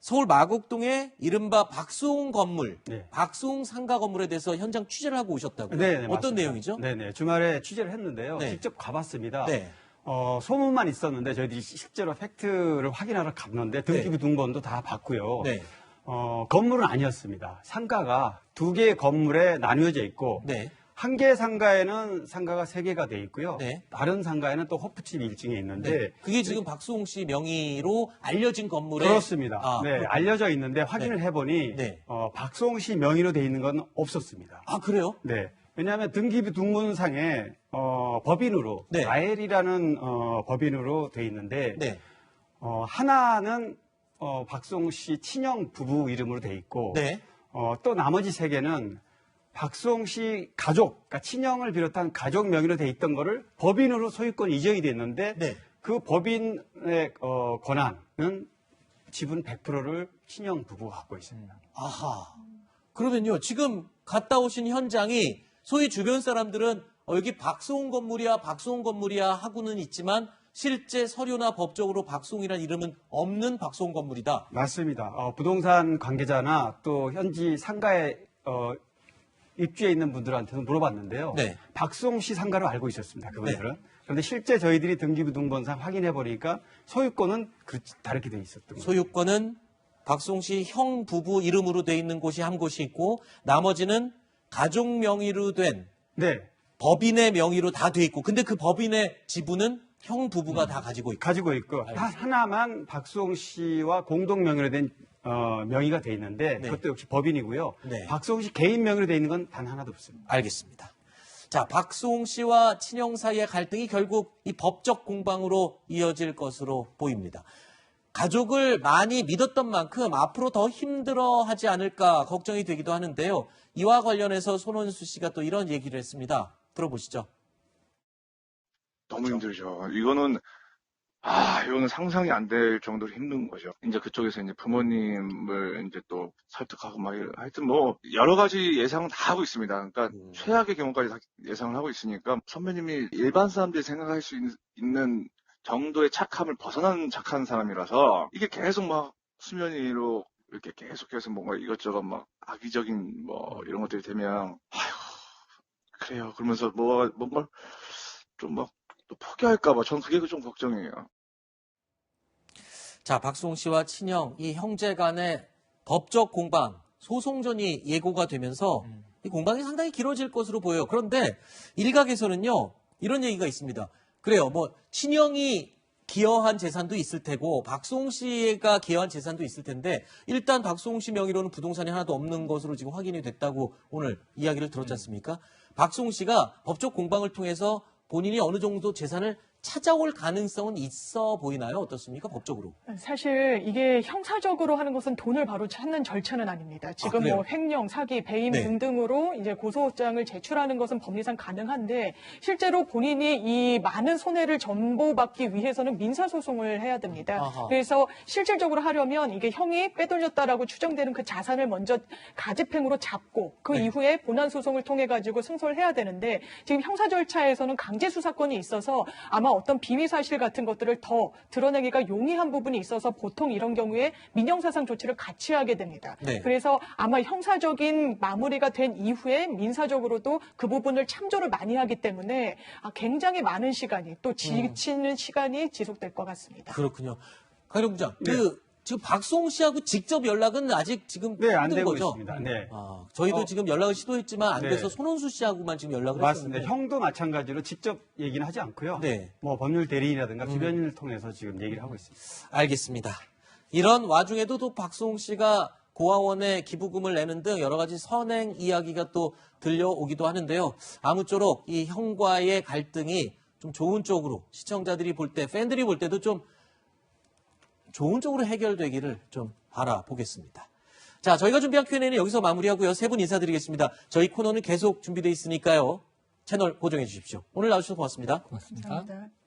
서울 마곡동의 이른바 박수홍 건물, 네. 박수홍 상가 건물에 대해서 현장 취재를 하고 오셨다고요? 네, 어떤 맞습니다. 내용이죠? 네네. 주말에 취재를 했는데요. 네. 직접 가봤습니다. 네. 소문만 있었는데 저희들이 실제로 팩트를 확인하러 갔는데 등기부 등본도 다 봤고요. 네. 건물은 아니었습니다. 상가가 2개의 건물에 나뉘어져 있고 네. 한 개 상가에는 상가가 3개가 돼 있고요. 네. 다른 상가에는 또 호프집 1층에 있는데 네. 그게 지금 박수홍 씨 명의로 알려진 건물에 그렇습니다. 네, 그렇군요. 알려져 있는데 확인을 해보니 네. 박수홍 씨 명의로 돼 있는 건 없었습니다. 아, 그래요? 네. 왜냐하면 등기부 등본상에 법인으로 네. 아엘이라는 법인으로 돼 있는데 네. 하나는 박수홍 씨 친형 부부 이름으로 돼 있고 네. 또 나머지 3개는 박수홍 씨 가족, 그러니까 친형을 비롯한 가족 명의로 돼 있던 거를 법인으로 소유권 이전이 됐는데 네. 그 법인의 권한은 지분 100%를 친형 부부가 갖고 있습니다. 아하. 그러면요, 지금 갔다 오신 현장이 소위 주변 사람들은 여기 박수홍 건물이야 하고는 있지만 실제 서류나 법적으로 박수홍이라는 이름은 없는 박수홍 건물이다. 맞습니다. 부동산 관계자나 또 현지 상가에 입주해 있는 분들한테도 물어봤는데요. 네. 박수홍 씨 상가로 알고 있었습니다. 그분들은. 그런데 실제 저희들이 등기부 등본상 확인해 보니까 소유권은 다르게 돼 있었던 거예요. 소유권은 박수홍 씨 형 부부 이름으로 돼 있는 곳이 한 곳이 있고 나머지는 가족 명의로 된 네. 법인의 명의로 다 돼 있고 근데 그 법인의 지분은 형 부부가 다 가지고 있고. 가지고 있고 하나만 박수홍 씨와 공동 명의로 된 명의가 돼 있는데 네. 그것도 역시 법인이고요. 네. 박수홍 씨 개인 명의로 돼 있는 건 단 하나도 없습니다. 알겠습니다. 자, 박수홍 씨와 친형 사이의 갈등이 결국 이 법적 공방으로 이어질 것으로 보입니다. 가족을 많이 믿었던 만큼 앞으로 더 힘들어하지 않을까 걱정이 되기도 하는데요. 이와 관련해서 손원수 씨가 또 이런 얘기를 했습니다. 들어보시죠. 너무 힘들죠. 이거는 상상이 안 될 정도로 힘든 거죠. 이제 그쪽에서 이제 부모님을 이제 또 설득하고 하여튼 여러 가지 예상은 다 하고 있습니다. 그러니까 최악의 경우까지 다 예상을 하고 있으니까 선배님이 일반 사람들이 생각할 수 있는 정도의 착함을 벗어난 착한 사람이라서 이게 계속 수면 위로 이렇게 계속해서 뭔가 이것저것 악의적인 이런 것들이 되면 그래요. 그러면서 뭔가 좀 또 포기할까봐 전 그게 좀 걱정이에요. 자, 박수홍 씨와 친형, 이 형제 간의 법적 공방, 소송전이 예고가 되면서 이 공방이 상당히 길어질 것으로 보여요. 그런데 일각에서는요, 이런 얘기가 있습니다. 그래요, 친형이 기여한 재산도 있을 테고, 박수홍 씨가 기여한 재산도 있을 텐데, 일단 박수홍 씨 명의로는 부동산이 하나도 없는 것으로 지금 확인이 됐다고 오늘 이야기를 들었지 않습니까? 박수홍 씨가 법적 공방을 통해서 본인이 어느 정도 재산을 찾아올 가능성은 있어 보이나요? 어떻습니까? 법적으로. 사실 이게 형사적으로 하는 것은 돈을 바로 찾는 절차는 아닙니다. 지금 그래요? 횡령, 사기, 배임 네. 등등으로 이제 고소장을 제출하는 것은 법리상 가능한데 실제로 본인이 이 많은 손해를 전보받기 위해서는 민사소송을 해야 됩니다. 아하. 그래서 실질적으로 하려면 이게 형이 빼돌렸다라고 추정되는 그 자산을 먼저 가집행으로 잡고 그 네. 이후에 본안소송을 통해 가지고 승소를 해야 되는데 지금 형사 절차에서는 강제수사권이 있어서 아마 어떤 비위 사실 같은 것들을 더 드러내기가 용이한 부분이 있어서 보통 이런 경우에 민형사상 조치를 같이 하게 됩니다. 네. 그래서 아마 형사적인 마무리가 된 이후에 민사적으로도 그 부분을 참조를 많이 하기 때문에 굉장히 많은 시간이 또 지치는 시간이 지속될 것 같습니다. 그렇군요. 강일영 부장, 네. 지금 박수홍 씨하고 직접 연락은 아직 지금 네, 안 힘든 되고 거죠? 있습니다. 네. 저희도 지금 연락을 시도했지만 안 네. 돼서 손원수 씨하고만 지금 연락을 맞습니다. 했었는데. 형도 마찬가지로 직접 얘기는 하지 않고요. 네. 법률 대리인이라든가 주변인을 통해서 지금 얘기를 하고 있습니다. 알겠습니다. 이런 와중에도 또 박수홍 씨가 고아원에 기부금을 내는 등 여러 가지 선행 이야기가 또 들려오기도 하는데요. 아무쪼록 이 형과의 갈등이 좀 좋은 쪽으로 시청자들이 볼 때, 팬들이 볼 때도 좀 좋은 쪽으로 해결되기를 좀 바라보겠습니다. 자, 저희가 준비한 Q&A는 여기서 마무리하고요. 세 분 인사드리겠습니다. 저희 코너는 계속 준비되어 있으니까요. 채널 고정해 주십시오. 오늘 나와주셔서 고맙습니다. 고맙습니다. 감사합니다.